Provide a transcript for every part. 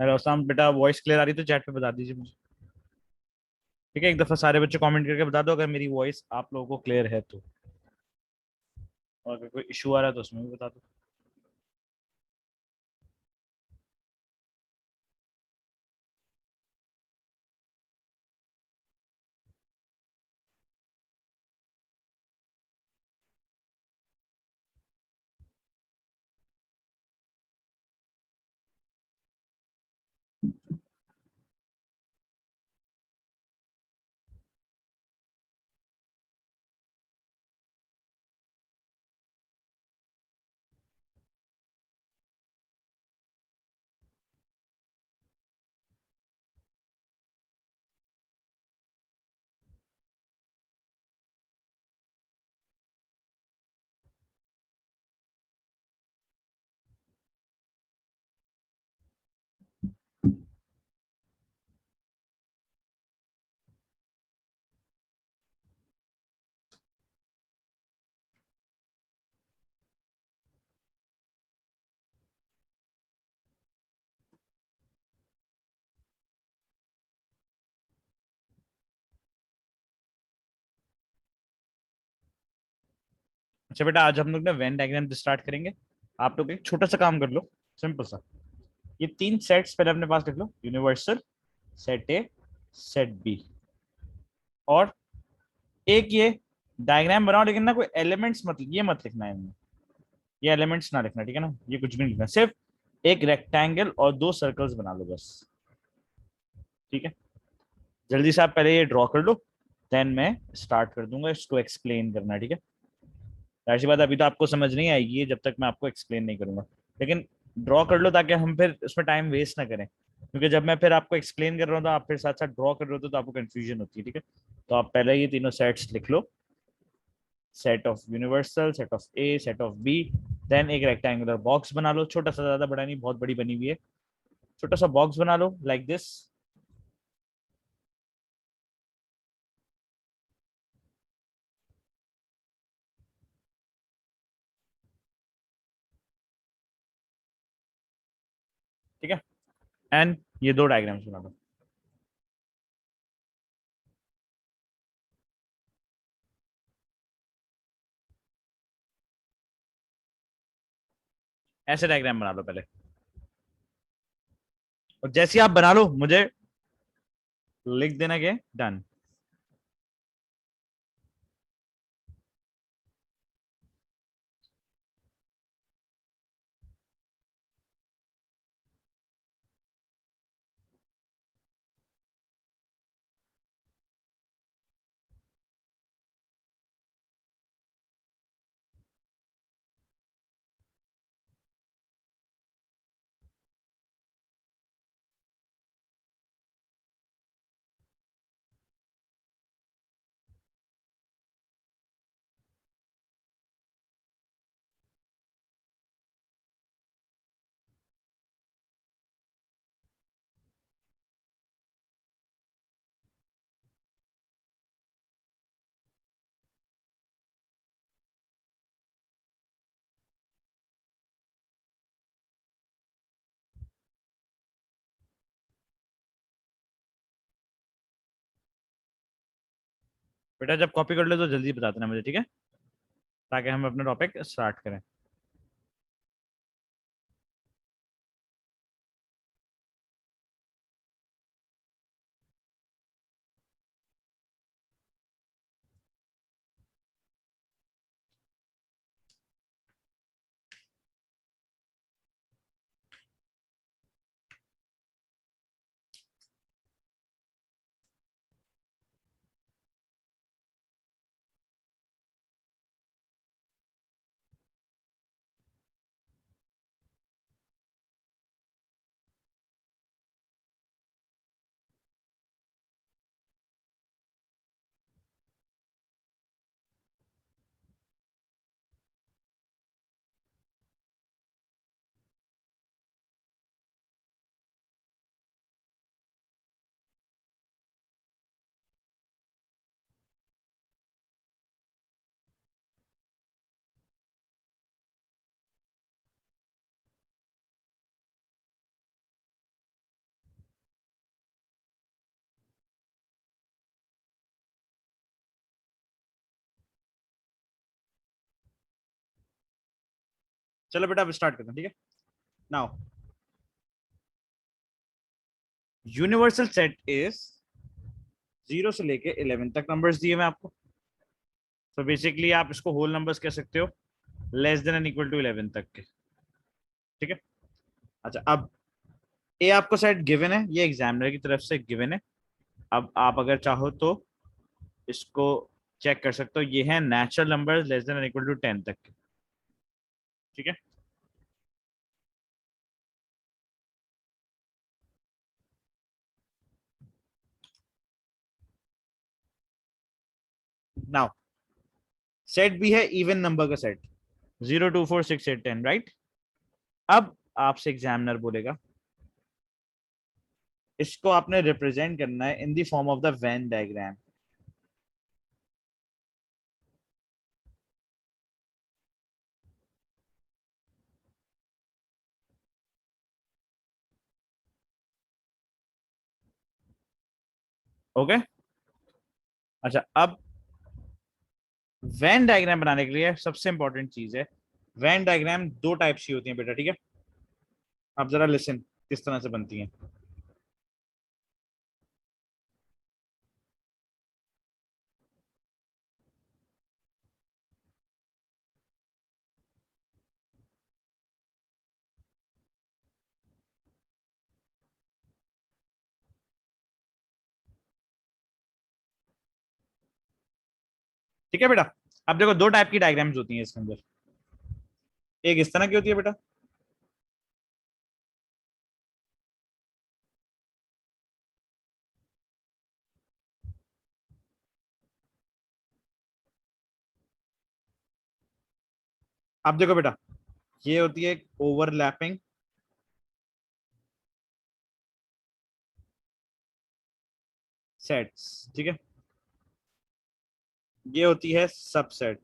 Hello साम बेटा, voice clear आ रही तो चैट पे बता दीजिए मुझे। ठीक है, एक दफा सारे बच्चे कमेंट करके बता दो अगर मेरी वॉइस आप लोगों को क्लियर है तो। और अगर कोई इशू आ रहा है तो उसमें भी बता दो। अच्छा बेटा, आज हम लोग ना वेन डायग्राम स्टार्ट करेंगे। आप लोग एक छोटा सा काम कर लो, सिंपल सा। ये तीन सेट्स पहले अपने पास लिख लो, universal, set A, set B. और एक ये डायग्राम बनाओ, लेकिन ना कोई एलिमेंट्स मत, ये मत लिखना है इनमें। ये एलिमेंट्स ना लिखना, ठीक है ना? ये कुछ भी नहीं लिखना, सिर्फ एक रेक्टेंगल और दो सर्कल्स बना लो बस। ठीक है, जल्दी से आप पहले ये ड्रॉ कर लो, देन मैं स्टार्ट कर दूंगा इसको एक्सप्लेन करना। ठीक है, ऐसी बात अभी तो आपको समझ नहीं आएगी जब तक मैं आपको एक्सप्लेन नहीं करूंगा, लेकिन ड्रॉ कर लो ताकि हम फिर उसमें टाइम वेस्ट ना करें, क्योंकि जब मैं फिर आपको एक्सप्लेन कर रहा हूँ तो आप फिर साथ साथ ड्रॉ कर रहे हो तो आपको कंफ्यूजन होती है। ठीक है, तो आप पहले ये तीनों सेट्स लिख लो, set of universal, set of A, set of B. Then एक रेक्टेंगुलर बॉक्स बना लो, छोटा सा, ज्यादा बड़ा नहीं, बहुत बड़ी बनी हुई है। छोटा सा बॉक्स बना लो लाइक दिस। ठीक है, एंड ये दो डायग्राम्स बना लो। ऐसे डायग्राम बना लो पहले, और जैसे ही आप बना लो मुझे लिख देना कि डन। बेटा जब कॉपी कर लो तो जल्दी बता देना मुझे, ठीक है, ताकि हम अपना टॉपिक स्टार्ट करें। चलो बेटा अब स्टार्ट करते हैं, ठीक है। नाउ यूनिवर्सल सेट इज 0 से लेके 11 तक नंबर्स दिए मैं आपको। तो बेसिकली आप इसको होल नंबर्स कह सकते हो, less than and equal to 11 तक के, ठीक है। अच्छा, अब ए आपको सेट गिवन है, ये एग्जामिनर की तरफ से गिवन है। अब आप अगर चाहो तो इसको चेक कर सकते हो, ये है natural number less than and equal to 10 तक के, ठीक है। नाउ सेट भी है इवन नंबर का सेट, 0 2 4 6 8 10, राइट। अब आपसे एग्जामिनर बोलेगा इसको आपने रिप्रेजेंट करना है in the form of the Venn diagram. Okay. अच्छा, अब वेन डायग्राम बनाने के लिए सबसे इंपॉर्टेंट चीज है, वेन डायग्राम दो टाइप्स की होती है बेटा, ठीक है। आप जरा लिसन किस तरह से बनती है। ठीक है बेटा, अब देखो दो टाइप की डायग्राम्स होती हैं इसके अंदर। एक इस तरह की होती है बेटा, अब देखो बेटा ये होती है एक ओवरलैपिंग सेट्स, ठीक है। ये होती है सबसेट,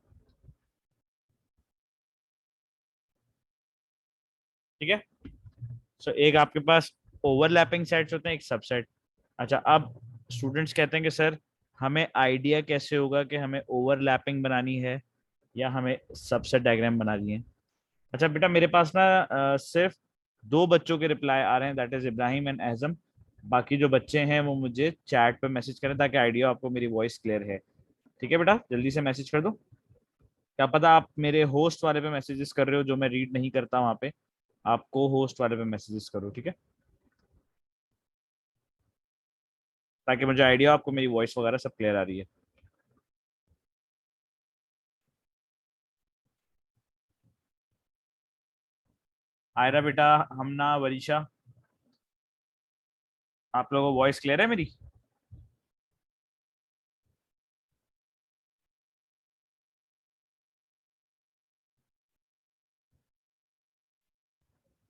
ठीक है। सो एक आपके पास ओवरलैपिंग सेट्स होते हैं, एक सबसेट। अच्छा, अब स्टूडेंट्स कहते हैं कि सर हमें आइडिया कैसे होगा कि हमें ओवरलैपिंग बनानी है या हमें सबसेट डायग्राम बनानी है। अच्छा बेटा, मेरे पास ना सिर्फ दो बच्चों के रिप्लाई आ रहे हैं, दैट इज इब्राहिम एंड एजम। बाकी जो बच्चे हैं वो मुझे चैट पे मैसेज करें ताकि आइडिया आपको मेरी वॉइस क्लियर है। ठीक है बेटा, जल्दी से मैसेज कर दो। क्या पता आप मेरे होस्ट वाले पे मैसेजेस कर रहे हो जो मैं रीड नहीं करता वहां पे, आपको होस्ट वाले पे मैसेजेस करो, ठीक है, ताकि मुझे आइडिया आपको मेरी वॉइस वगैरह सब क्लियर आ रही है। आयरा बेटा, हमना, वरीशा, आप लोगों को वॉइस क्लियर है मेरी?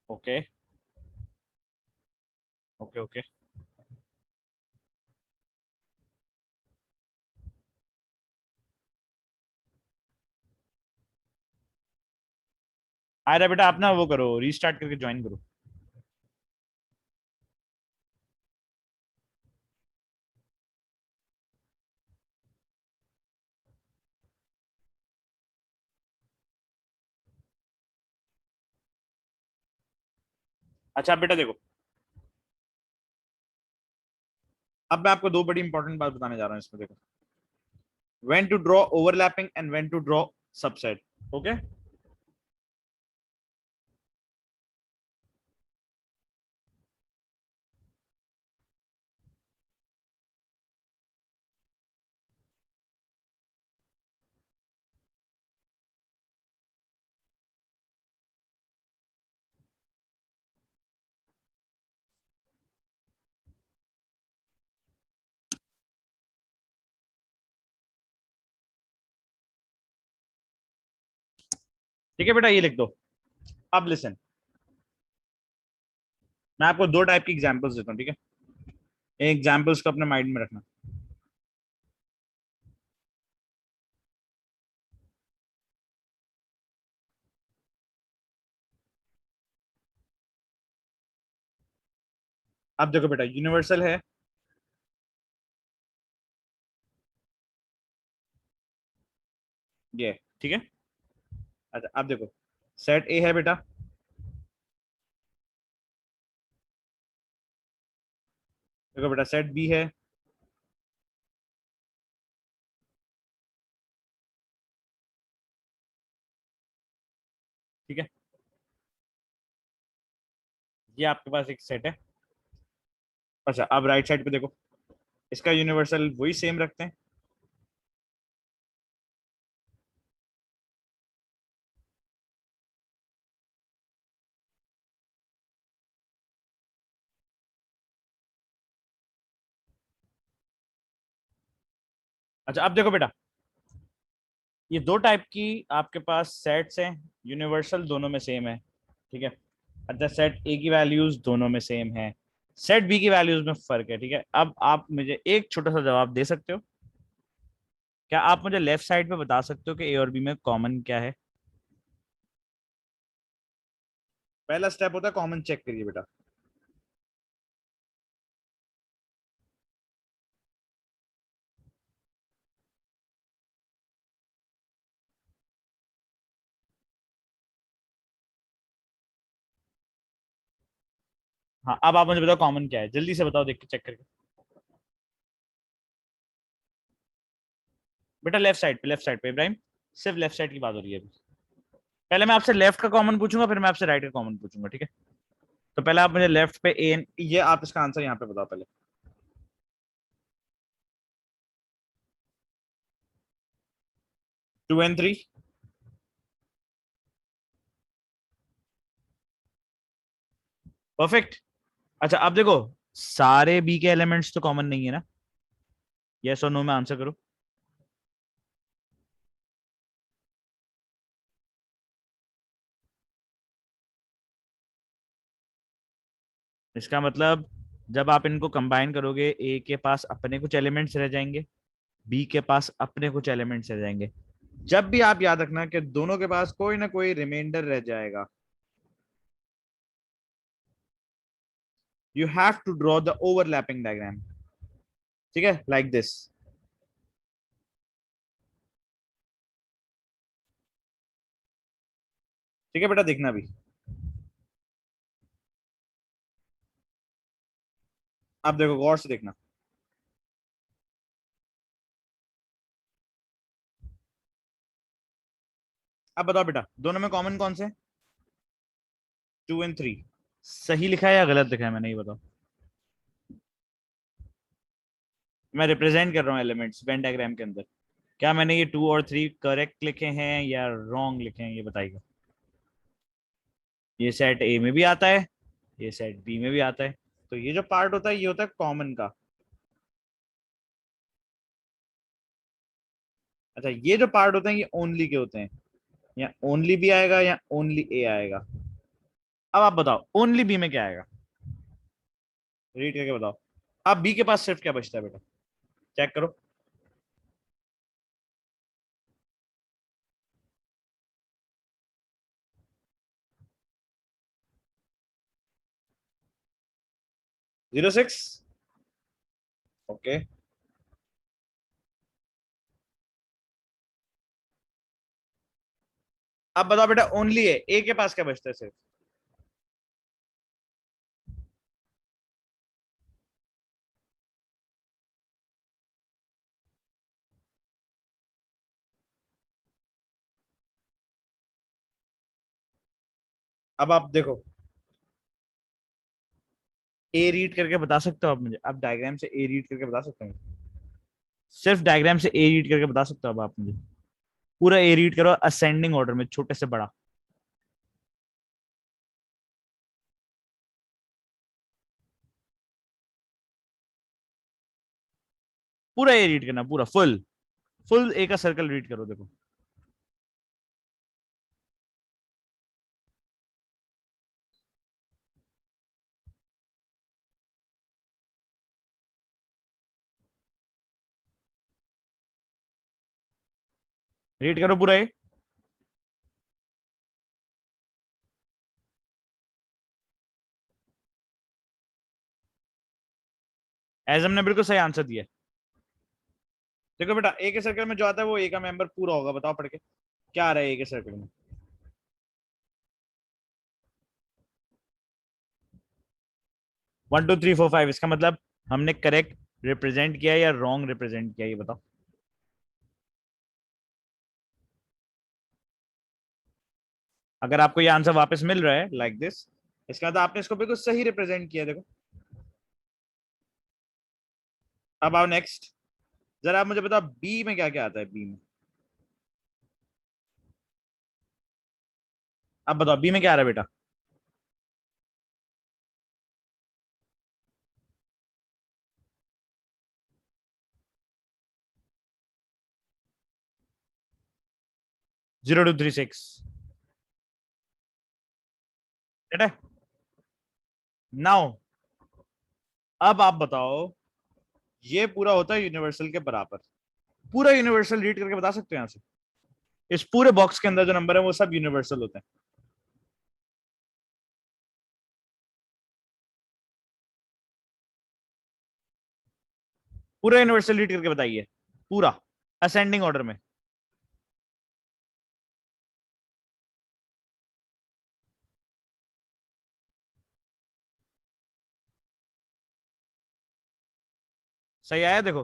Okay okay okay. आयरा बेटा आप ना वो करो, रीस्टार्ट करके ज्वाइन करो। अच्छा बेटा देखो, अब मैं आपको दो बड़ी इंपॉर्टेंट बात बताने जा रहा हूँ इसमें, देखो। When to draw overlapping and when to draw subset, okay. ठीक है बेटा, ये लिख दो। अब लिसन, मैं आपको दो टाइप की एग्जांपल्स देता हूँ, ठीक है। एग्जांपल्स को अपने माइंड में रखना। अब देखो बेटा, यूनिवर्सल है, ये, ठीक है। अच्छा अब देखो, सेट ए है बेटा, देखो बेटा सेट बी है, ठीक है, ये आपके पास एक सेट है। अच्छा अब राइट साइड पे देखो, इसका यूनिवर्सल वही सेम रखते हैं। अच्छा अब देखो बेटा, ये दो टाइप की आपके पास सेट्स हैं, यूनिवर्सल दोनों में सेम है, ठीक है। अच्छा सेट ए की वैल्यूज दोनों में सेम है, सेट बी की वैल्यूज में फर्क है, ठीक है। अब आप मुझे एक छोटा सा जवाब दे सकते हो, क्या आप मुझे लेफ्ट साइड पे बता सकते हो कि ए और बी में कॉमन क्या है? पहला स्टेप होता है कॉमन चेक करिए बेटा। हाँ अब आप मुझे बताओ कॉमन क्या है, जल्दी से बताओ देख के चेक करके। बेटा लेफ्ट साइड पे इब्राहिम, सिर्फ लेफ्ट साइड की बात हो रही है अभी। पहले मैं आपसे लेफ्ट का कॉमन पूछूंगा, फिर मैं आपसे राइट का कॉमन पूछूंगा, ठीक है। तो पहले आप मुझे लेफ्ट पे ए, ये आप इसका आंसर यहाँ पे बताओ पहले। 2 and 3। परफेक्ट। अच्छा अब देखो, सारे बी के एलिमेंट्स तो कॉमन नहीं है ना, यस और नो में आंसर करो। इसका मतलब जब आप इनको कंबाइन करोगे, ए के पास अपने कुछ एलिमेंट्स रह जाएंगे, बी के पास अपने कुछ एलिमेंट्स रह जाएंगे। जब भी आप याद रखना कि दोनों के पास कोई ना कोई रिमाइंडर रह जाएगा, you have to draw the overlapping diagram, ठीक है, लाइक दिस। ठीक है बेटा, देखना भी। अब देखो गौर से देखना। अब बताओ बेटा दोनों में कॉमन कौन से? 2 and 3। सही लिखा है या गलत लिखा है, मैंने ये बताओ। मैं रिप्रेजेंट कर रहा हूँ एलिमेंट्स वेन डायग्राम के अंदर, क्या मैंने ये 2 और 3 करेक्ट लिखे हैं या रॉन्ग लिखे हैं, ये बताइएगा। ये सेट ए में भी आता है, ये सेट बी में भी आता है, तो ये जो पार्ट होता है ये होता है कॉमन का। अच्छा ये जो पार्ट होते हैं ये ओनली के होते हैं, या ओनली बी आएगा या ओनली ए आएगा। अब आप बताओ ओनली बी में क्या आएगा, रीड करके बताओ। अब बी के पास सिर्फ क्या बचता है बेटा, चेक करो। 0 6। ओके। अब बताओ बेटा ओनली है, ए के पास क्या बचता है सिर्फ? अब आप देखो, ए रीड करके बता सकते हो आप मुझे, अब डायग्राम से ए रीड करके बता सकते हो मुझे? सिर्फ डायग्राम से ए रीड करके बता सकते हो अब आप मुझे? पूरा ए रीड करो असेंडिंग ऑर्डर में, छोटे से बड़ा। पूरा ए रीड करना, पूरा फुल, फुल ए का सर्कल रीड करो, देखो। रीड करो पूरा ए। एजम ने बिल्कुल सही आंसर दिया। देखो बेटा ए के सर्कल में जो आता है वो ए का मेंबर पूरा होगा, बताओ पढ़ के क्या आ रहा है ए के सर्कल में। 1 2 3 4 5, इसका मतलब हमने करेक्ट रिप्रेजेंट किया या रॉन्ग रिप्रेजेंट किया, ये बताओ। अगर आपको ये आंसर वापस मिल रहा है लाइक दिस, इसका मतलब आपने इसको बिल्कुल सही रिप्रेजेंट किया, देखो। अब आओ नेक्स्ट। जरा आप मुझे बताओ बी में क्या क्या आता है, बी में। अब बताओ बी में क्या आ रहा है बेटा। 0236। है नाउ। अब आप बताओ, ये पूरा होता है यूनिवर्सल के बराबर। पूरा यूनिवर्सल रीड करके बता सकते हो यहाँ से। इस पूरे बॉक्स के अंदर जो नंबर है वो सब यूनिवर्सल होते हैं। पूरा यूनिवर्सल रीड करके बताइए, पूरा असेंडिंग ऑर्डर में। सही आया देखो।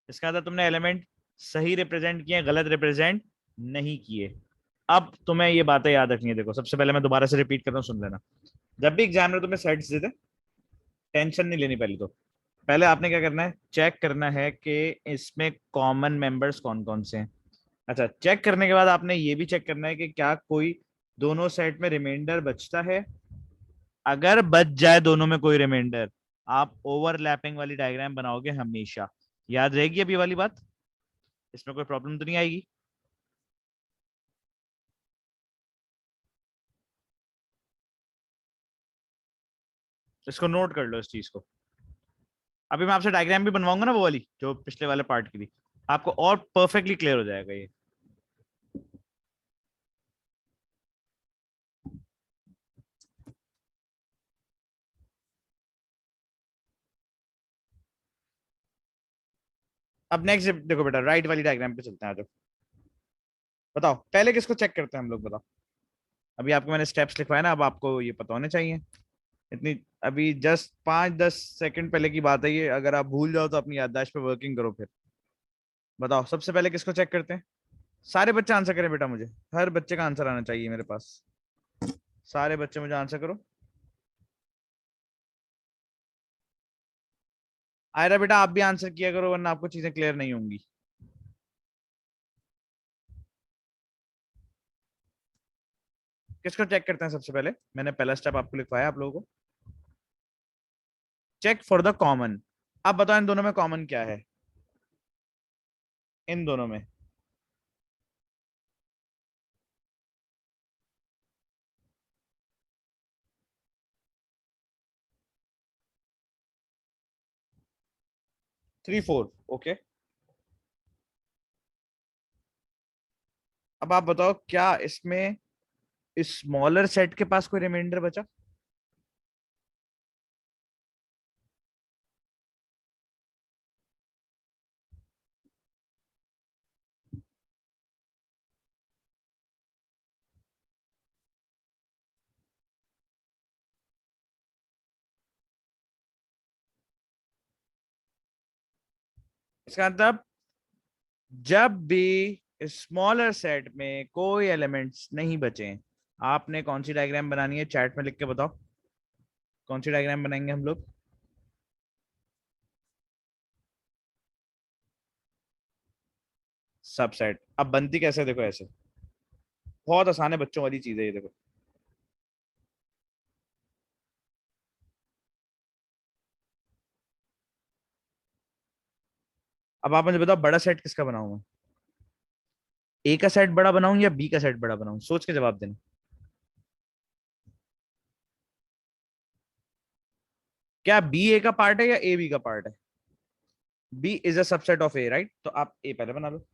इसका मतलब तुमने एलिमेंट सही रिप्रेजेंट किए, गलत रिप्रेजेंट नहीं किए। अब तुम्हें ये बातें याद रखनी है, देखो सबसे पहले मैं दोबारा से रिपीट कर रहा हूँ, सुन लेना। जब भी एग्जामिनर तुम्हें सेट्स देते, टेंशन नहीं लेनी पहले तो। पहले आपने क्या करना है, चेक करना है कि इसमें कॉमन मेंबर्स कौन कौन से हैं। अच्छा, चेक करने के बाद आपने ये भी चेक करना है कि क्या कोई दोनों सेट में रिमाइंडर बचता है। अगर बच जाए दोनों में कोई रिमाइंडर, आप ओवरलैपिंग वाली डायग्राम बनाओगे हमेशा। याद रहेगी अभी वाली बात, इसमें कोई प्रॉब्लम तो नहीं आएगी। इसको नोट कर लो इस चीज को। अभी मैं आपसे डायग्राम भी बनवाऊंगा ना, वो वाली जो पिछले वाले पार्ट की थी, आपको और परफेक्टली क्लियर हो जाएगा ये। अब नेक्स्ट देखो बेटा, राइट वाली डायग्राम पे चलते हैं, आ जाओ। बताओ पहले किसको चेक करते हैं हम लोग, बताओ। अभी आपको मैंने स्टेप्स लिखवाए ना, अब आपको ये पता होने चाहिए। इतनी अभी जस्ट 5 10 सेकंड पहले की बात है ये, अगर आप भूल जाओ तो अपनी याददाश्त पे वर्किंग करो फिर। बताओ सबसे पहले किसको चेक करते हैं। सारे बच्चे आंसर करें बेटा, मुझे हर बच्चे का आंसर आना चाहिए मेरे पास। सारे बच्चे मुझे आंसर करो। आयरा बेटा आप भी आंसर किया करो, वरना आपको चीजें क्लियर नहीं होंगी। किसको चेक करते हैं सबसे पहले, मैंने पहला स्टेप आपको लिखवाया आप लोगों को। Check for the common. अब बताओ इन दोनों में कॉमन क्या है, इन दोनों में। 3 4, ओके। अब आप बताओ क्या इसमें स्मॉलर सेट के पास कोई रिमाइंडर बचा। इसका मतलब जब भी स्मॉलर सेट में कोई एलिमेंट्स नहीं बचे, आपने कौन सी डायग्राम बनानी है चैट में लिख के बताओ। कौन सी डायग्राम बनाएंगे हम लोग। सबसेट। अब बनती कैसे है, देखो ऐसे। बहुत आसान है, बच्चों वाली चीज है ये, देखो। अब आप मुझे बताओ बड़ा सेट किसका बनाऊं मैं। ए का सेट बड़ा बनाऊं या बी का सेट बड़ा बनाऊं, सोच के जवाब देना। क्या बी ए का पार्ट है या ए बी का पार्ट है। B is a subset of A, right, तो आप ए पहले बना लो।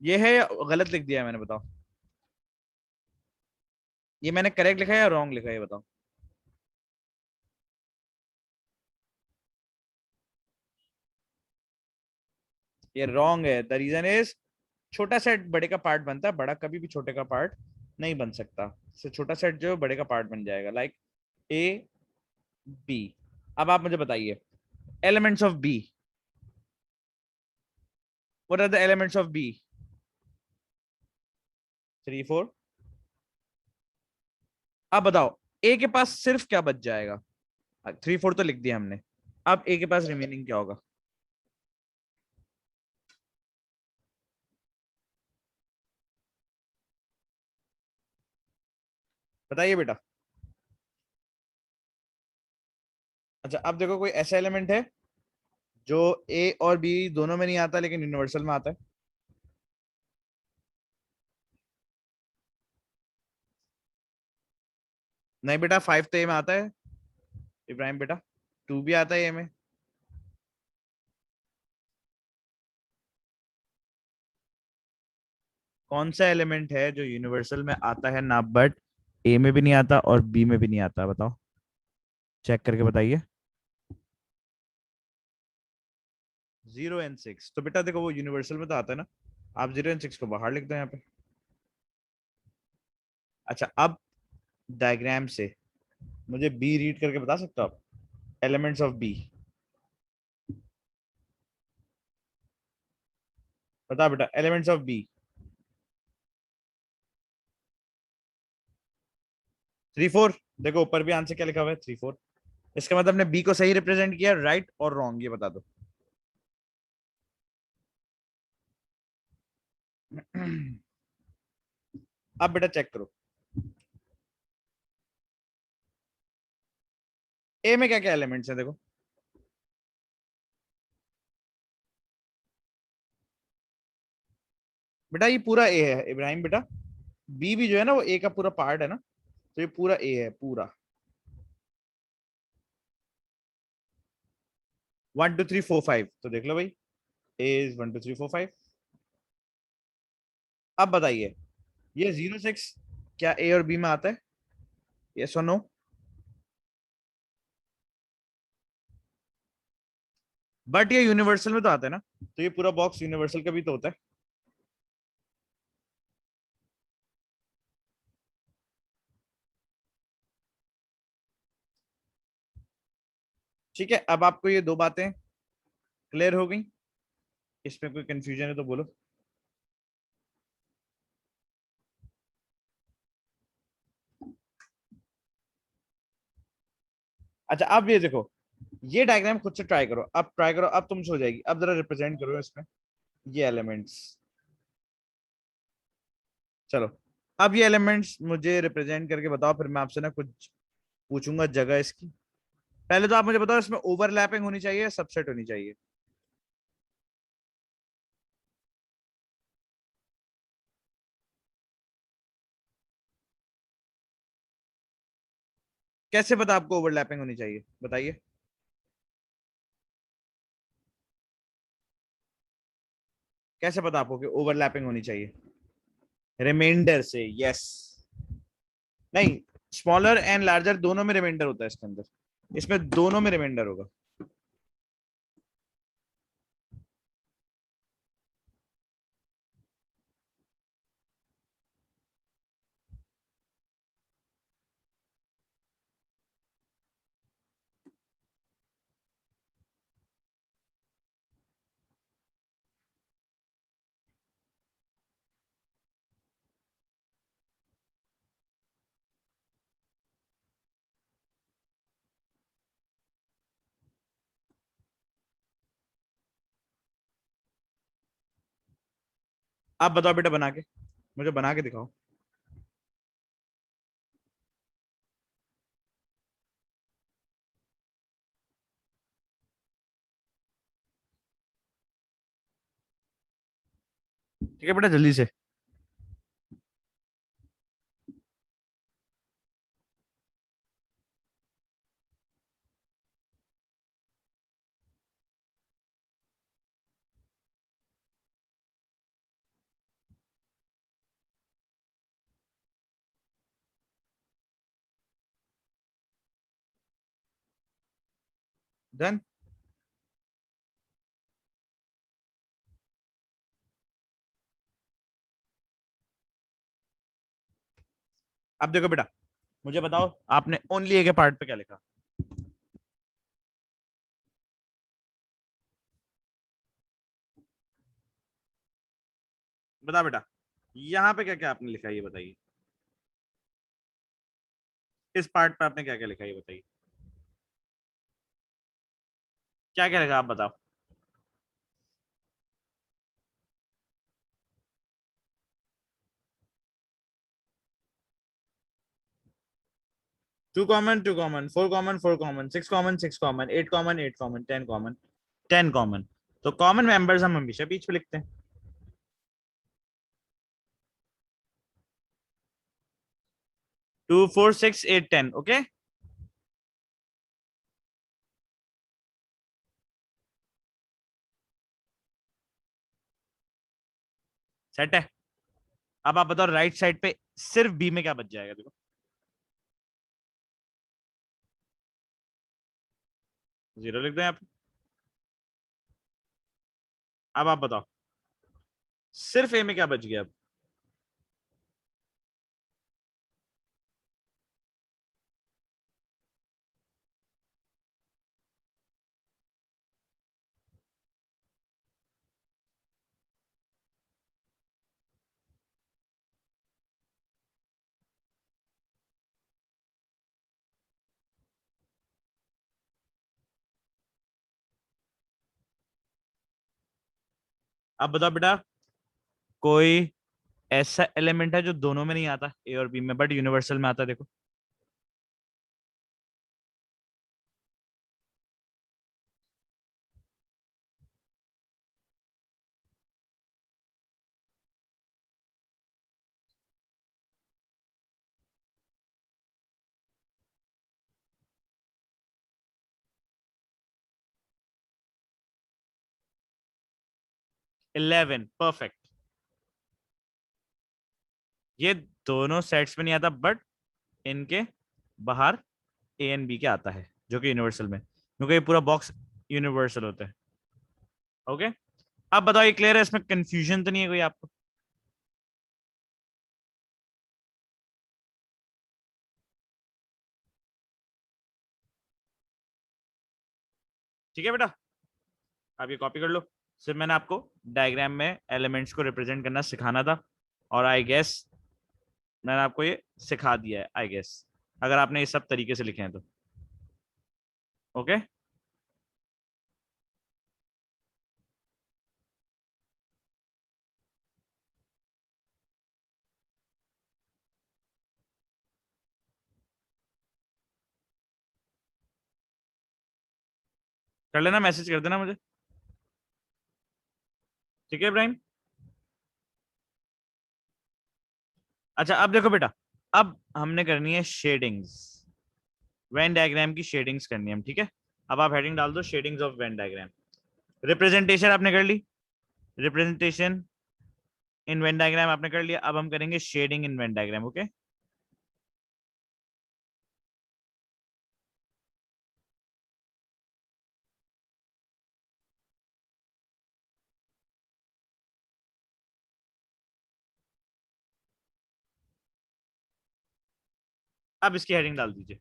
ये है या गलत लिख दिया है मैंने, बताओ। ये मैंने करेक्ट लिखा है या रॉन्ग लिखा है, ये बताओ। ये रॉन्ग है। द रीजन इज छोटा सेट बड़े का पार्ट बनता है, बड़ा कभी भी छोटे का पार्ट नहीं बन सकता। से छोटा सेट जो है बड़े का पार्ट बन जाएगा, लाइक ए बी। अब आप मुझे बताइए elements of B. What are the elements of B? 3 4। अब बताओ ए के पास सिर्फ क्या बच जाएगा? 3 4 तो लिख दिया हमने। अब ए के पास रिमेनिंग क्या होगा? बताइए बेटा। अच्छा अब देखो कोई ऐसा एलिमेंट है जो ए और बी दोनों में नहीं आता लेकिन यूनिवर्सल में आता है? नहीं बेटा, 5 तो ए में आता है इब्राहिम बेटा। 2 भी आता है ए में। कौन सा एलिमेंट है जो यूनिवर्सल में आता है ना, बट ए में भी नहीं आता और बी में भी नहीं आता? बताओ, चेक करके बताइए। 0 and 6 तो बेटा देखो वो यूनिवर्सल में तो आता है ना। आप 0 and 6 को बाहर लिख दो यहाँ पे। अच्छा अब डायग्राम से मुझे बी रीड करके बता सकते हो आप? एलिमेंट्स ऑफ बी बता बेटा, एलिमेंट्स ऑफ बी। 3 4। देखो ऊपर भी आंसर क्या लिखा हुआ है, 3 4। इसका मतलब ने बी को सही रिप्रेजेंट किया, राइट और रॉन्ग ये बता दो। अब बेटा चेक करो ए में क्या क्या एलिमेंट्स हैं। देखो बेटा ये पूरा ए है इब्राहिम बेटा। बी भी जो है ना वो ए का पूरा पार्ट है ना, तो ये पूरा ए है पूरा। 1 2 3 4 5 तो देख लो भाई, ए इज 1 2 3 4 5। अब बताइए ये 0 6 क्या ए और बी में आता है? यस और नो? बट ये यूनिवर्सल में तो आता है ना, तो ये पूरा बॉक्स यूनिवर्सल का भी तो होता है। ठीक है, अब आपको ये दो बातें क्लियर हो गई? इसमें कोई कंफ्यूजन है तो बोलो। अच्छा अब ये देखो, ये डायग्राम खुद से ट्राई करो, अब ट्राई करो, अब तुमसे हो जाएगी। अब जरा रिप्रेजेंट करो इसमें ये एलिमेंट्स। चलो अब ये एलिमेंट्स मुझे रिप्रेजेंट करके बताओ, फिर मैं आपसे ना कुछ पूछूंगा जगह इसकी। पहले तो आप मुझे बताओ इसमें ओवरलैपिंग होनी चाहिए या सबसेट होनी चाहिए? कैसे पता आपको ओवरलैपिंग होनी चाहिए, बताइए। कैसे पता आपको कि ओवरलैपिंग होनी चाहिए? रिमाइंडर से, यस। नहीं, स्मॉलर एंड लार्जर दोनों में रिमाइंडर होता है इसके अंदर, इसमें दोनों में रिमाइंडर होगा। आप बताओ बेटा, बना के मुझे बना के दिखाओ। ठीक है बेटा, जल्दी से। डन। अब देखो बेटा, मुझे बताओ आपने ओनली ए के पार्ट पे क्या लिखा। बता बेटा, यहाँ पे क्या क्या आपने लिखा है ये बताइए। इस पार्ट पे आपने क्या क्या लिखा है ये बताइए। क्या क्या लिखा आप बताओ। 2 common 2 common, 4 common 4 common, 6 common 6 common, 8 common 8 common, 10 common 10 common. तो कॉमन मेंबर्स हम हमेशा बीच पे लिखते हैं। 2 4 6 8 10, ओके। सेट है। अब आप बताओ राइट साइड पे सिर्फ बी में क्या बच जाएगा, देखो। 0 लिख दें आप। अब आप बताओ सिर्फ ए में क्या बच गया अब। अब बताओ बेटा, कोई ऐसा एलिमेंट है जो दोनों में नहीं आता, ए और बी में, बट यूनिवर्सल में आता है, देखो। 11 परफेक्ट। ये दोनों सेट्स में नहीं आता, बट इनके बाहर ए एंड बी के आता है, जो कि यूनिवर्सल में, क्योंकि ये पूरा बॉक्स यूनिवर्सल होता है। ओके। अब बताओ ये क्लियर है, इसमें कंफ्यूजन तो नहीं है कोई आपको। ठीक है बेटा, आप ये कॉपी कर लो। सिर्फ मैंने आपको डायग्राम में एलिमेंट्स को रिप्रेजेंट करना सिखाना था, और आई गेस मैंने आपको ये सिखा दिया है, आई गेस, अगर आपने ये सब तरीके से लिखे हैं तो। ओके। कर लेना, मैसेज कर देना मुझे। ठीक है इब्राहिम। अच्छा अब देखो बेटा, अब हमने करनी है शेडिंग्स। वेन डायग्राम की शेडिंग्स करनी है हम, ठीक है। अब आप हेडिंग डाल दो, shadings of Venn diagram. Representation आपने कर ली, रिप्रेजेंटेशन इन वेन डायग्राम आपने कर लिया, अब हम करेंगे shading in Venn diagram, okay. अब इसकी हेडिंग डाल दीजिए।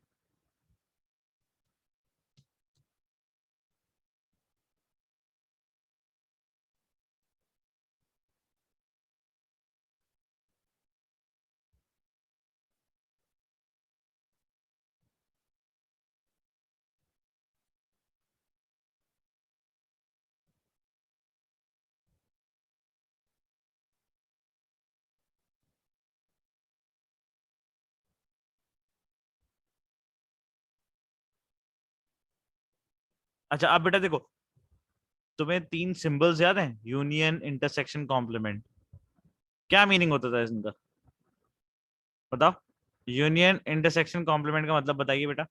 अच्छा अब बेटा देखो, तुम्हें 3 सिंबल्स याद हैं, यूनियन इंटरसेक्शन कॉम्प्लीमेंट। क्या मीनिंग होता था इनका, बताओ। यूनियन इंटरसेक्शन कॉम्प्लीमेंट का मतलब बताइए बेटा।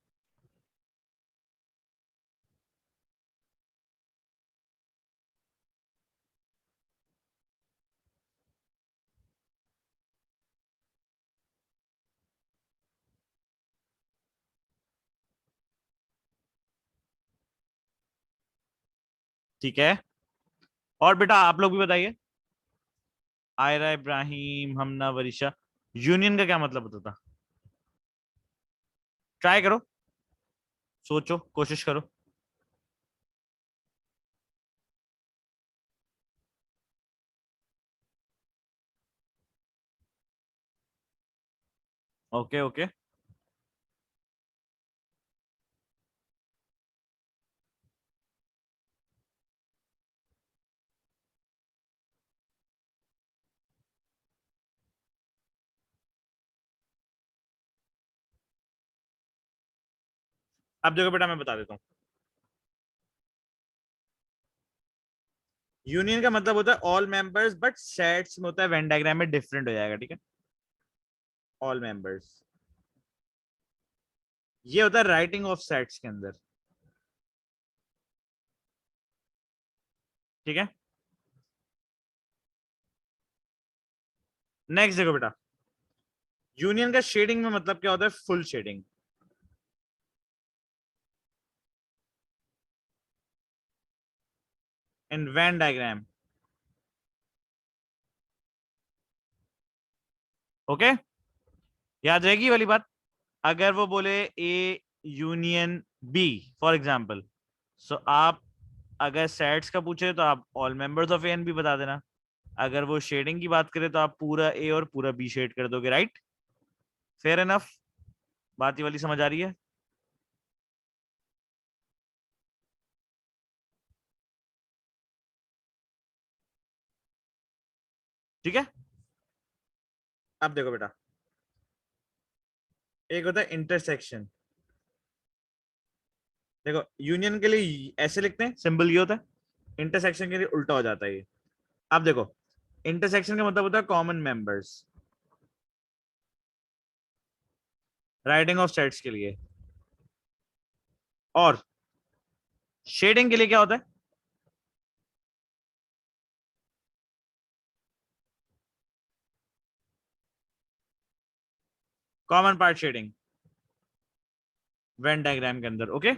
ठीक है, और बेटा आप लोग भी बताइए। आयरा, इब्राहिम, हमना, वरिशा, यूनियन का क्या मतलब होता था। ट्राई करो, सोचो, कोशिश करो। Okay okay. अब देखो बेटा, मैं बता देता हूँ। यूनियन का मतलब होता है ऑल मेंबर्स, बट सेट्स में होता है वेन डायग्राम में डिफरेंट हो जाएगा, ठीक है। ऑल मेंबर्स, ये होता है राइटिंग ऑफ सेट्स के अंदर, ठीक है। नेक्स्ट देखो बेटा, यूनियन का शेडिंग में मतलब क्या होता है, full shading. In Venn diagram, okay, याद रहेगी ये वाली बात। अगर वो बोले A union B for example, so आप अगर सेट्स का पूछे तो आप all members of A and B बता देना। अगर वो शेडिंग की बात करें तो आप पूरा ए और पूरा बी शेड कर दोगे, राइट। फेयर एनफ, बात ये वाली समझ आ रही है। ठीक है। अब देखो बेटा, एक होता है इंटरसेक्शन। देखो यूनियन के लिए ऐसे लिखते हैं, सिंबल ये होता है। इंटरसेक्शन के लिए उल्टा हो जाता है ये। अब देखो, इंटरसेक्शन का मतलब होता है common members, writing of sets के लिए। और शेडिंग के लिए क्या होता है, common part shading Venn diagram के अंदर, ओके।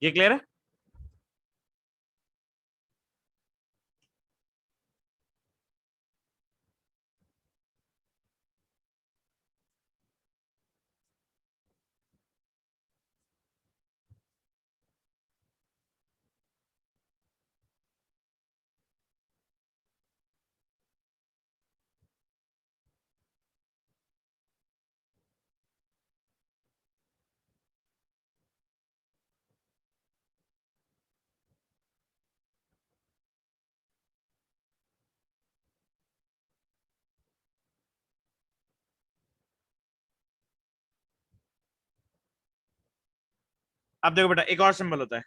ये क्लियर है। अब देखो बेटा, एक और सिंबल होता है।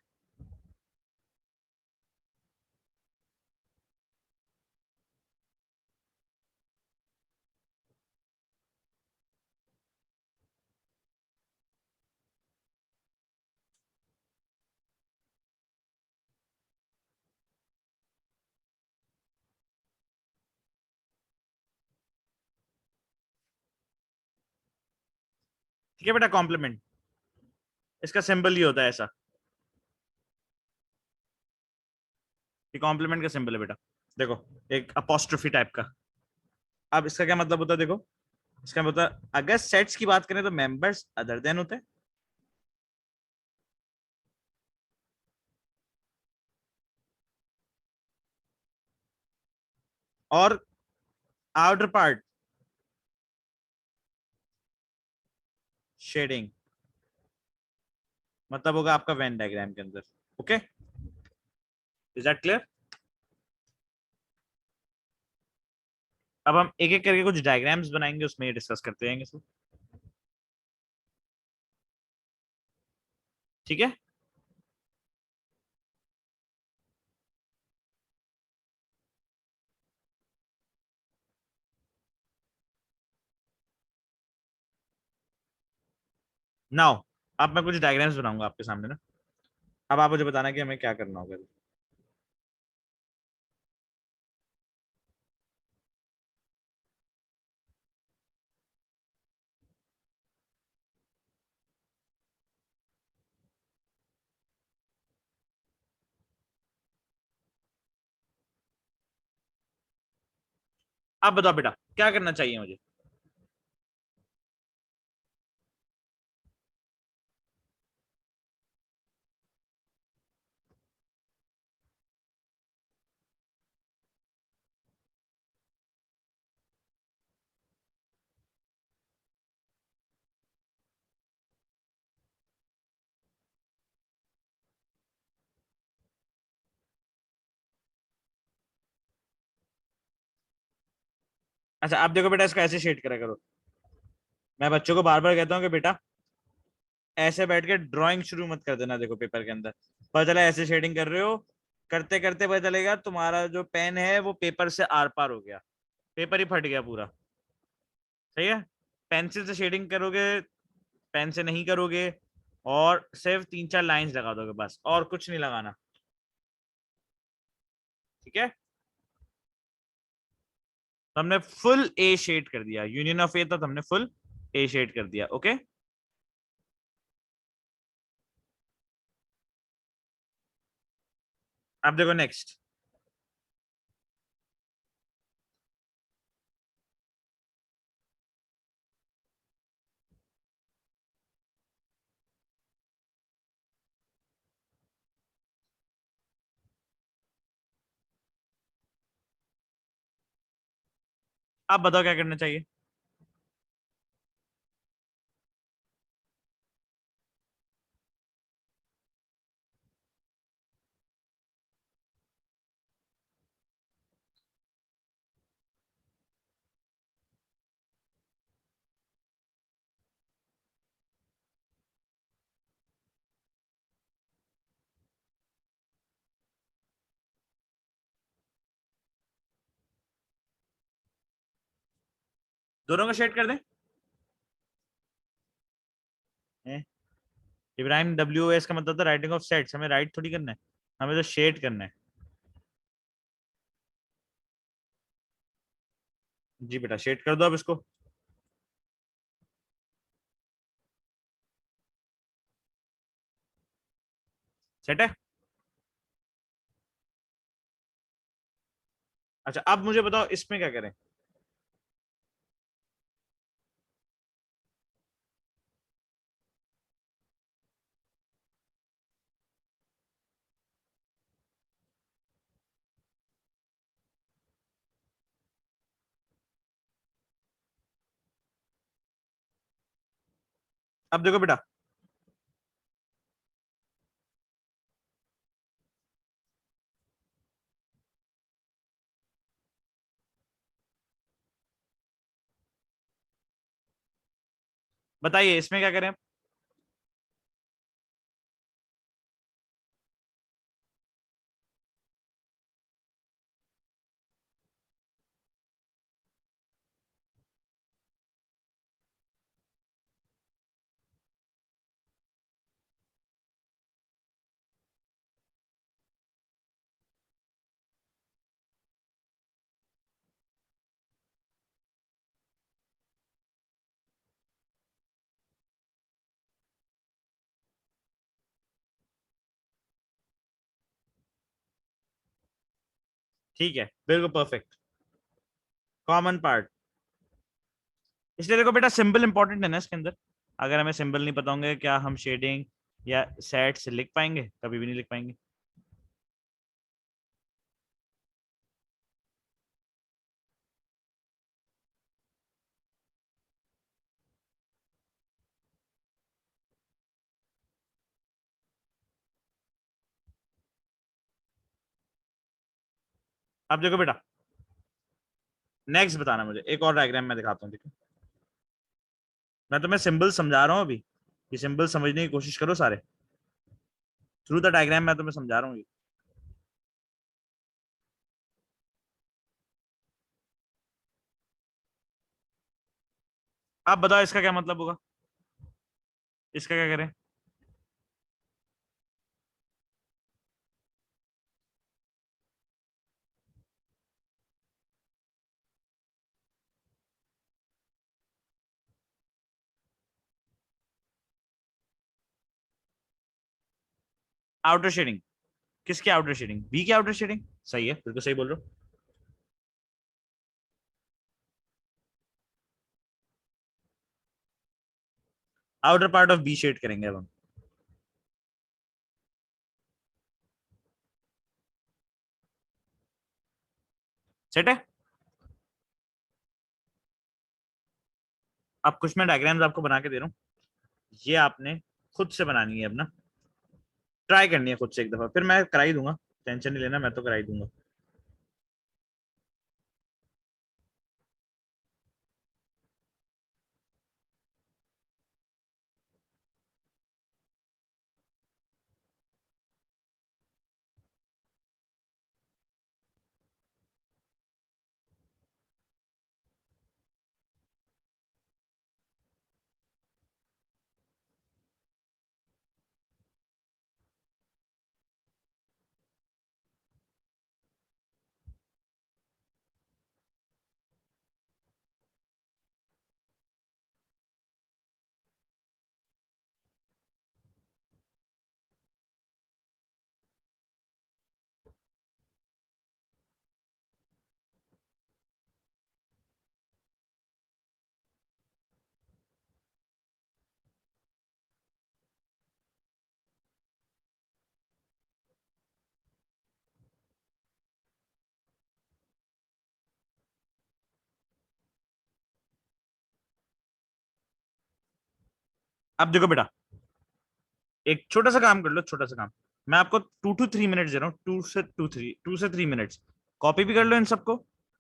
ठीक है बेटा, कॉम्प्लीमेंट, इसका सिंबल ये होता है ऐसा। ये कॉम्प्लीमेंट का सिंबल है बेटा। देखो, एक अपोस्ट्रोफी टाइप का। अब इसका क्या मतलब होता है, देखो। इसका मतलब होता है, अगर सेट्स की बात करें तो मेंबर्स अदर देन होते हैं, और आउटर पार्ट शेडिंग, मतलब होगा आपका वेन डायग्राम के अंदर, ओके। Is that clear. अब हम एक एक करके कुछ डायग्राम्स बनाएंगे, उसमें ये डिस्कस करते रहेंगे सब। ठीक है। नाउ, अब मैं कुछ डायग्राम्स बनाऊंगा आपके सामने ना। अब आप मुझे बताना कि हमें क्या करना होगा। आप बताओ बेटा, क्या करना चाहिए मुझे। अच्छा आप देखो बेटा, इसको ऐसे शेड करा करो। मैं बच्चों को बार बार कहता हूँ कि बेटा ऐसे बैठ के ड्राइंग शुरू मत कर देना, देखो पेपर के अंदर पता चला ऐसे शेडिंग कर रहे हो, करते करते पता चलेगा तुम्हारा जो पेन है वो पेपर से आर पार हो गया, पेपर ही फट गया पूरा। सही है। पेंसिल से शेडिंग करोगे, पेन से नहीं करोगे, और सिर्फ 3 4 लाइंस लगा दोगे बस, और कुछ नहीं लगाना। ठीक है। तो हमने फुल ए शेड कर दिया, यूनियन ऑफ ए, तो हमने फुल ए शेड कर दिया। ओके। अब देखो नेक्स्ट। आप बताओ क्या करना चाहिए। दोनों का शेड कर दें। हैं? इब्राहिम, डब्ल्यू एस का मतलब था राइटिंग ऑफ सेट्स, हमें राइट थोड़ी करना है, हमें तो शेड करना है। जी बेटा शेड कर दो अब इसको। सेट है। अच्छा अब मुझे बताओ इसमें क्या करें। अब देखो बेटा, बताइए इसमें क्या करें। ठीक है, बिल्कुल परफेक्ट। Common part. इसलिए देखो बेटा, सिंबल इंपॉर्टेंट है ना इसके अंदर। अगर हमें सिंबल नहीं पता होंगे, क्या हम शेडिंग या सेट्स लिख पाएंगे? कभी भी नहीं लिख पाएंगे। अब देखो बेटा, नेक्स्ट बताना मुझे, एक और डायग्राम मैं दिखाता हूँ, देखो। मैं तुम्हें सिंबल समझा रहा हूँ अभी, ये सिंबल समझने की कोशिश करो सारे, थ्रू द डायग्राम मैं तुम्हें समझा रहा हूँ। आप बताओ इसका क्या मतलब होगा, इसका क्या करें। Outer shading. किसकी आउटर शेडिंग? बी की आउटर शेडिंग। सही है, बिल्कुल सही बोल रहे हो। Outer part of B shade करेंगे अब हम। सेट है। अब कुछ मैं डायग्राम्स आपको बना के दे रहा हूँ, ये आपने खुद से बनानी है अब ना, ट्राई करनी है खुद से एक दफा, फिर मैं कराई दूंगा, टेंशन नहीं लेना, मैं तो कराई दूंगा। अब देखो बेटा, एक छोटा सा काम कर लो, छोटा सा काम। मैं आपको 2 to 3 मिनट दे रहा हूँ, 2 से 3 मिनट्स। कॉपी भी कर लो इन सबको,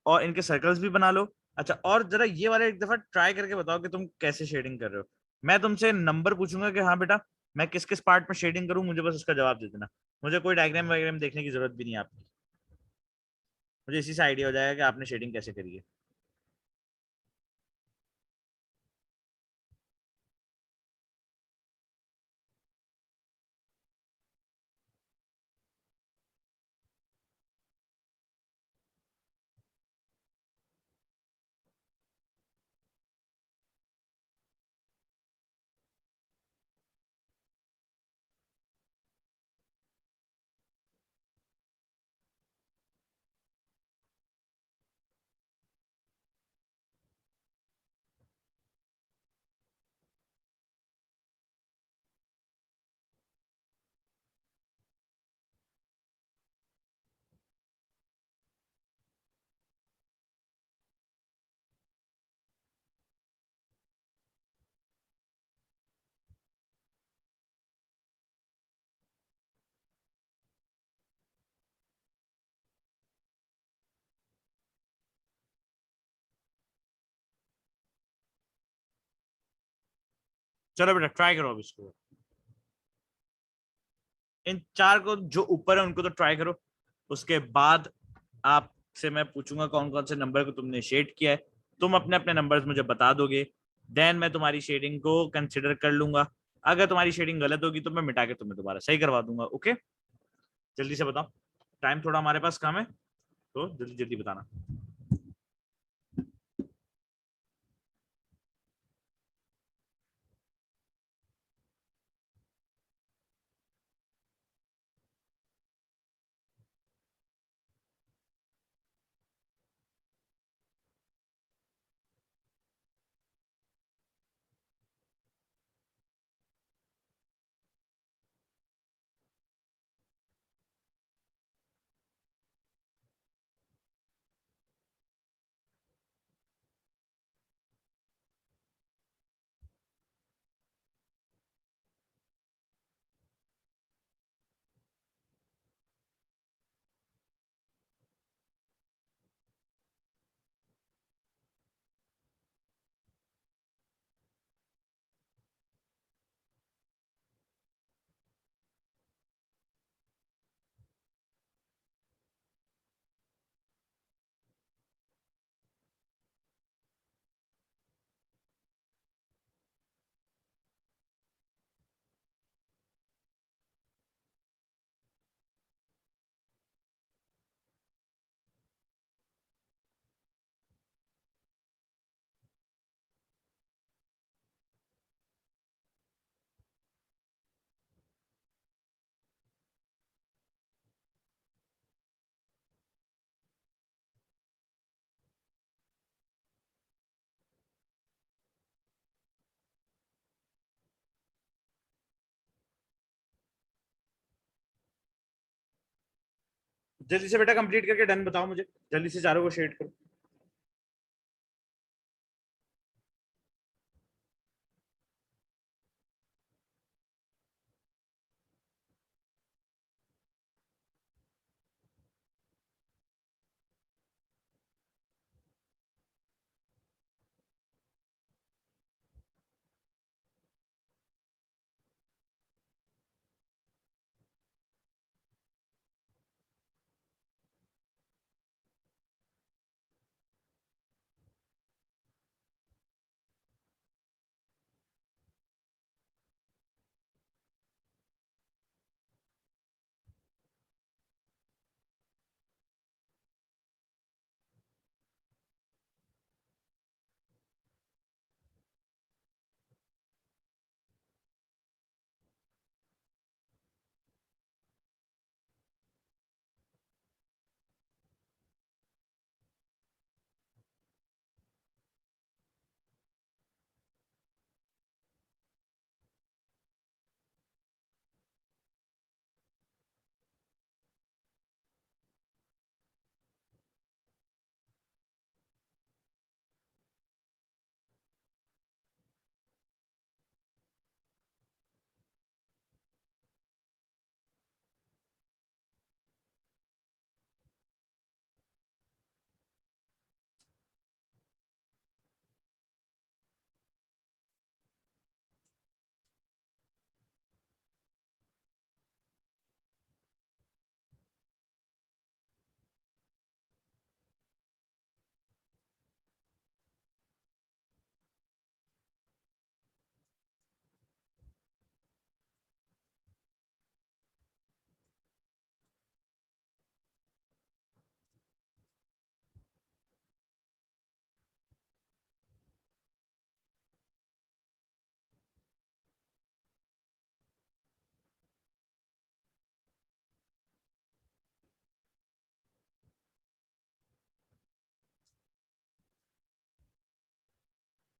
और इनके सर्कल्स भी बना लो। अच्छा, और जरा ये वाला एक दफा ट्राई करके बताओ कि तुम कैसे शेडिंग कर रहे हो। मैं तुमसे नंबर पूछूंगा कि हाँ बेटा, मैं किस किस पार्ट में शेडिंग करूँ, मुझे बस उसका जवाब दे देना। मुझे कोई डायग्राम वायग्राम देखने की जरूरत भी नहीं है आपकी। मुझे इसी से आइडिया हो जाएगा कि आपने शेडिंग कैसे करी है। चलो बेटा, ट्राई करो अब इसको। इन चार को जो ऊपर है उनको तो ट्राई करो। उसके बाद आपसे मैं पूछूंगा कौन कौन से नंबर को तुमने शेड किया है। तुम अपने अपने नंबर्स मुझे बता दोगे। देन मैं तुम्हारी शेडिंग को कंसिडर कर लूंगा। अगर तुम्हारी शेडिंग गलत होगी तो मैं मिटा के तुम्हें दोबारा सही करवा दूंगा। ओके, जल्दी से बताओ। टाइम थोड़ा हमारे पास कम है, तो जल्दी जल्दी बताना। जल्दी से बेटा कंप्लीट करके डन बताओ मुझे। जल्दी से चारों को शेड करो।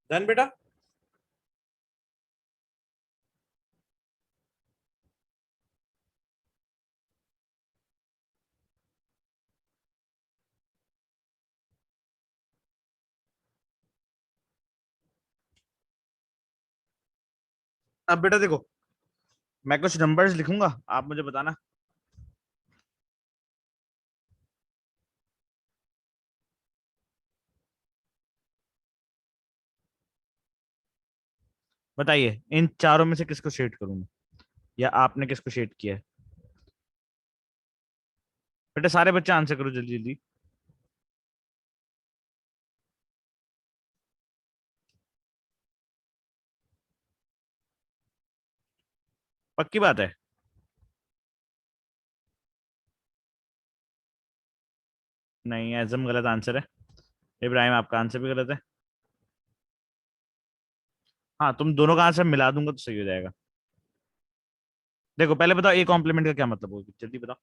डन बेटा। अब बेटा देखो, मैं कुछ नंबर्स लिखूंगा, आप मुझे बताना। बताइए इन चारों में से किसको शेड करूं मैं, या आपने किसको शेड किया है? बेटा सारे बच्चे आंसर करो जल्दी जल्दी। पक्की बात है? नहीं, एजम गलत आंसर है। इब्राहिम आपका आंसर भी गलत है। हाँ, तुम दोनों का आंसर मिला दूंगा तो सही हो जाएगा। देखो पहले बताओ ए कॉम्प्लीमेंट का क्या मतलब होगा, जल्दी बताओ।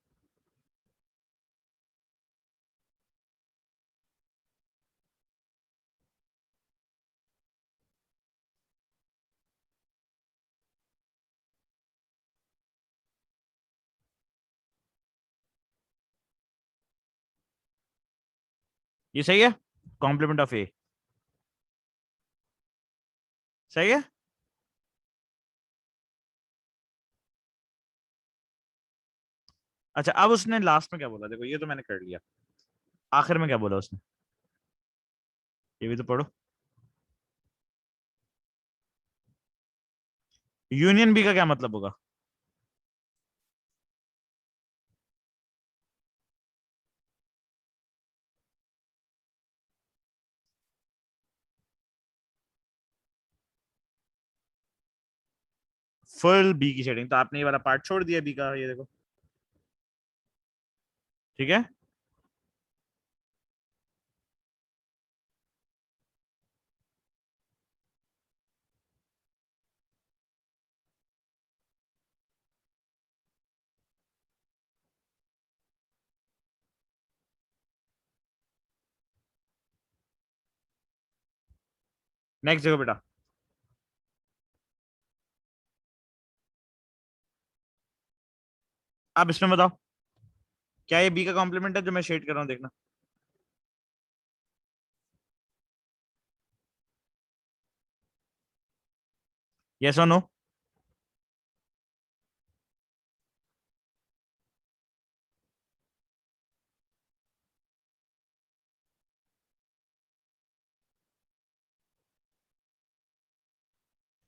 ये सही है, कॉम्प्लीमेंट ऑफ ए। सही है। अच्छा, अब उसने लास्ट में क्या बोला, देखो ये तो मैंने कर लिया। आखिर में क्या बोला उसने, ये भी तो पढ़ो। यूनियन बी का क्या मतलब होगा? फुल बी की शेडिंग, तो आपने ये वाला पार्ट छोड़ दिया बी का, ये देखो। ठीक है। नेक्स्ट देखो बेटा। अब इसमें बताओ, क्या ये बी का कॉम्प्लीमेंट है जो मैं शेड कर रहा हूँ, देखना। यस और नो?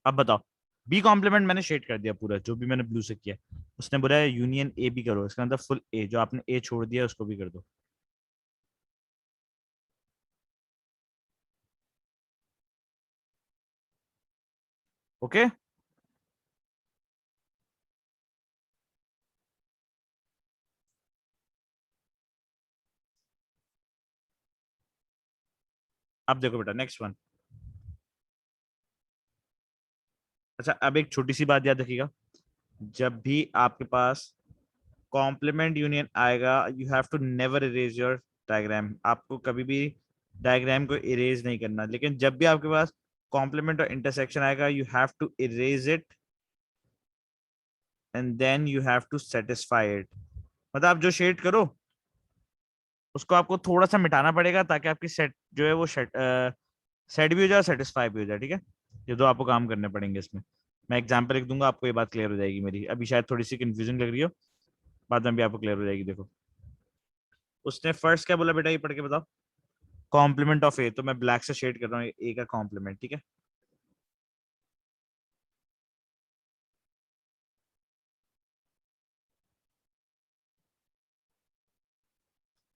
अब बताओ, बी कॉम्प्लीमेंट मैंने शेड कर दिया पूरा, जो भी मैंने ब्लू से किया। उसने बोला है यूनियन ए भी करो, इसका मतलब फुल ए, जो आपने ए छोड़ दिया उसको भी कर दो। ओके। अब देखो बेटा नेक्स्ट वन। अच्छा, अब एक छोटी सी बात याद रखिएगा, जब भी आपके पास कॉम्प्लीमेंट यूनियन आएगा, you have to never erase your diagram. आपको कभी भी डायग्राम को इरेज नहीं करना, लेकिन जब भी आपके पास कॉम्प्लीमेंट और इंटरसेक्शन आएगा, you have to erase it and then you have to satisfy it. मतलब आप जो शेड करो उसको आपको थोड़ा सा मिटाना पड़ेगा, ताकि आपकी सेट जो है वो सेट भी हो जाए, सेटिस्फाई भी हो जाए, ठीक है। ये दो आपको काम करने पड़ेंगे इसमें। मैं एग्जाम्पल लिख दूंगा, आपको ये बात क्लियर हो जाएगी मेरी। अभी शायद थोड़ी सी कंफ्यूजन लग रही हो, बाद में भी आपको क्लियर हो जाएगी। देखो उसने फर्स्ट क्या बोला बेटा, ये पढ़ के बताओ। कॉम्प्लीमेंट ऑफ ए, तो मैं ब्लैक से शेड कर रहा हूँ ए का कॉम्प्लीमेंट, ठीक है।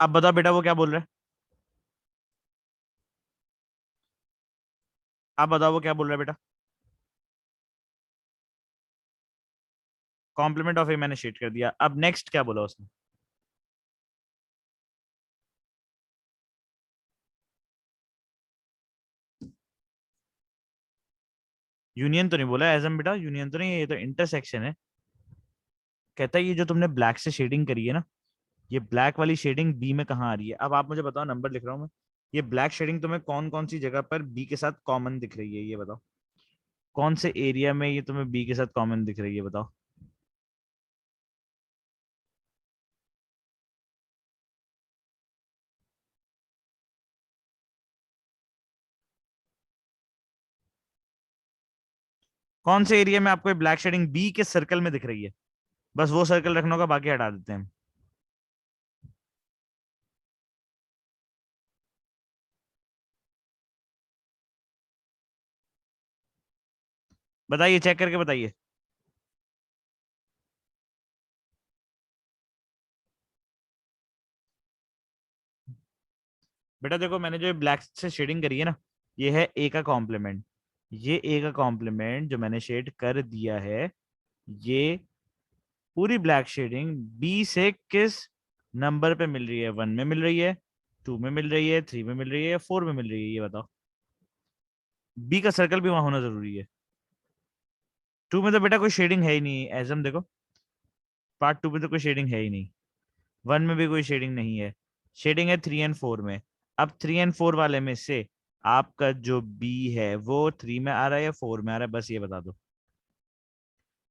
अब बताओ बेटा वो क्या बोल रहा है। अब बताओ वो क्या बोल रहा है बेटा। कॉम्प्लीमेंट ऑफ ए मैंने शेड कर दिया, अब नेक्स्ट क्या बोला उसने? यूनियन तो नहीं बोला एजम बेटा, यूनियन तो नहीं है, ये तो इंटरसेक्शन है। कहता है ये जो तुमने ब्लैक से शेडिंग करी है ना, ये ब्लैक वाली शेडिंग बी में कहाँ आ रही है। अब आप मुझे बताओ, नंबर लिख रहा हूँ मैं, ये ब्लैक शेडिंग तुम्हें कौन कौन सी जगह पर बी के साथ कॉमन दिख रही है, ये बताओ। कौन से एरिया में ये तुम्हें बी के साथ कॉमन दिख रही है, बताओ। कौन से एरिया में आपको ब्लैक शेडिंग बी के सर्कल में दिख रही है? बस वो सर्कल रखना होगा, बाकी हटा देते हैं हम। बताइए, चेक करके बताइए। बेटा देखो, मैंने जो ब्लैक से शेडिंग करी है ना, ये है ए का कॉम्प्लीमेंट। ये ए का कॉम्प्लीमेंट जो मैंने शेड कर दिया है, ये पूरी ब्लैक शेडिंग बी से किस नंबर पे मिल रही है? 1 में मिल रही है, 2 में मिल रही है, 3 में मिल रही है, या 4 में मिल रही है, ये बताओ। बी का सर्कल भी वहां होना जरूरी है। 2 में तो बेटा कोई शेडिंग है ही नहीं, एजम देखो, पार्ट 2 में तो कोई शेडिंग है ही नहीं। 1 में भी कोई शेडिंग नहीं है। शेडिंग है 3 और 4 में। अब 3 और 4 वाले में से आपका जो बी है वो 3 में आ रहा है या 4 में आ रहा है, बस ये बता दो।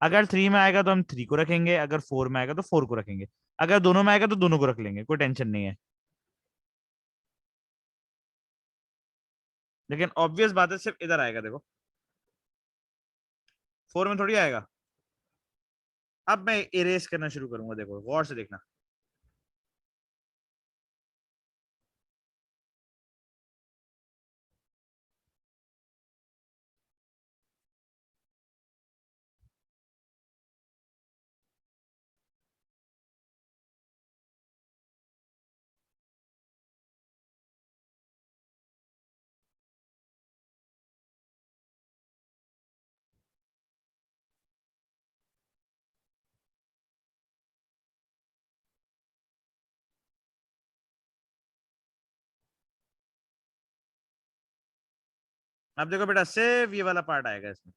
अगर 3 में आएगा तो हम 3 को रखेंगे, अगर 4 में आएगा तो 4 को रखेंगे, अगर दोनों में आएगा तो दोनों को रख लेंगे, कोई टेंशन नहीं है। लेकिन ऑब्वियस बात है, सिर्फ इधर आएगा देखो, 4 में थोड़ी आएगा। अब मैं इरेज करना शुरू करूंगा, देखो गौर से देखना। अब देखो बेटा, सिर्फ ये वाला पार्ट आएगा इसमें,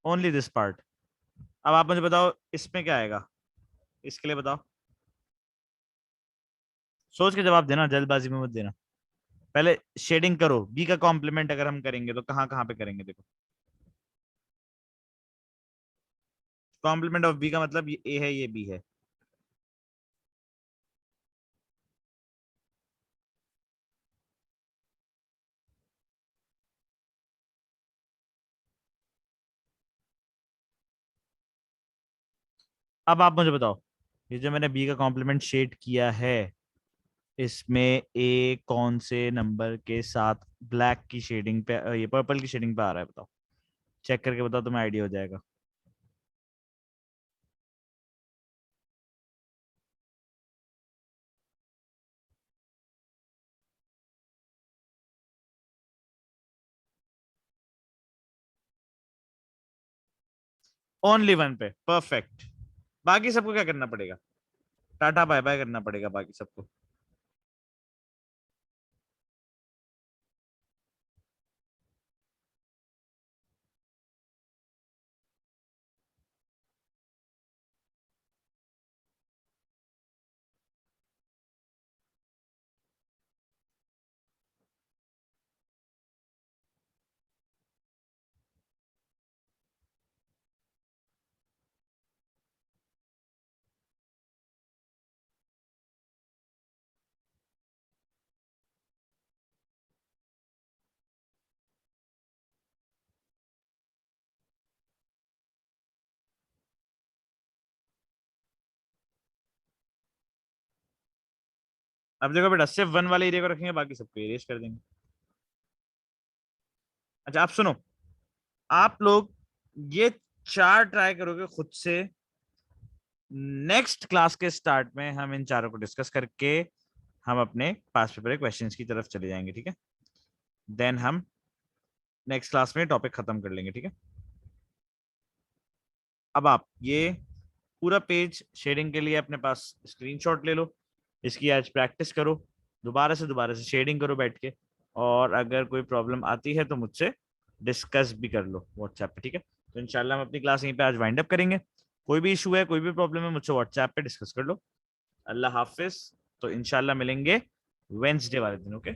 ओनली दिस पार्ट। अब आप मुझे बताओ इसमें क्या आएगा, इसके लिए बताओ। सोच के जवाब देना, जल्दबाजी में मत देना। पहले शेडिंग करो, बी का कॉम्प्लीमेंट अगर हम करेंगे तो कहाँ कहाँ पे करेंगे, देखो। कॉम्प्लीमेंट ऑफ बी का मतलब ये ए है, ये बी है। अब आप मुझे बताओ, ये जो मैंने बी का कॉम्प्लीमेंट शेड किया है, इसमें ए कौन से नंबर के साथ ब्लैक की शेडिंग पे, ये पर्पल की शेडिंग पे आ रहा है, बताओ। चेक करके बताओ, तुम्हें आइडिया हो जाएगा। ओनली 1 पे, परफेक्ट। बाकी सबको क्या करना पड़ेगा? टाटा बाय बाय करना पड़ेगा बाकी सबको। अब देखो बेटा, सिर्फ 1 वाले एरिया को रखेंगे, बाकी सबको इरेज कर देंगे। अच्छा आप सुनो, आप लोग ये 4 ट्राई करोगे खुद से। नेक्स्ट क्लास के स्टार्ट में हम इन चारों को डिस्कस करके हम अपने पास पेपर क्वेश्चंस की तरफ चले जाएंगे, ठीक है। देन हम नेक्स्ट क्लास में टॉपिक खत्म कर लेंगे, ठीक है। अब आप ये पूरा पेज शेडिंग के लिए अपने पास स्क्रीनशॉट ले लो, इसकी आज प्रैक्टिस करो, दोबारा से शेडिंग करो बैठ के। और अगर कोई प्रॉब्लम आती है तो मुझसे डिस्कस भी कर लो व्हाट्सएप पे, ठीक है। तो इंशाल्लाह हम अपनी क्लास यहीं पे आज वाइंड अप करेंगे। कोई भी इशू है, कोई भी प्रॉब्लम है, मुझसे व्हाट्सएप पे डिस्कस कर लो। अल्लाह हाफिज। तो इंशाल्लाह मिलेंगे वेंसडे वाले दिन, ओके।